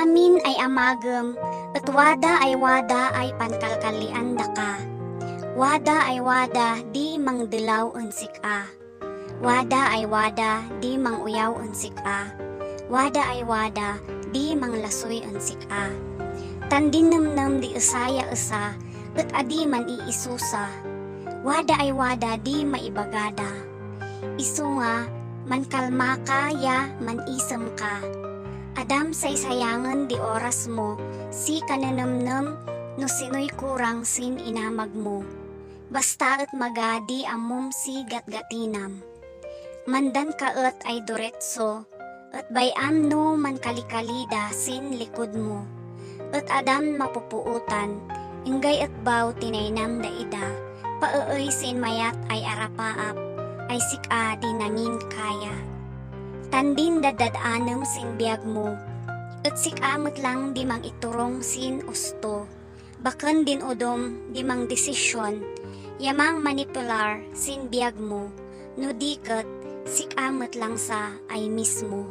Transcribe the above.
amin ay amagem, at wada ay pankalkalian da ka. Wada ay wada, di mangdilaw unsik a. Wada ay wada, di manguyaw unsik a. Wada ay wada, di manglasoy unsik a. Tandin namnam di usaya usa, at adi man iisusa. Wada ay wada, di maibagada. Isu nga, man kalma ka, ya man isam ka. Adam say sayangan di oras mo, si kananamnam, no sino'y kurang sin inamag mo. Basta at magadi amom si gatgatinam. Mandan kaet ay duretso, at bayam no man kalikalida sin likod mo. At adam mapupuutan, ingay at baw tinaynam da ida, paeoy sin mayat ay arapaap, ay sika di nangin kaya. Tandin dadadanem sin biag mo, at sikamot lang di mang iturong sin usto. Baken din udom di mang desisyon, yamang manipular sin biag mo, no diket sikamot lang sa ay mismo.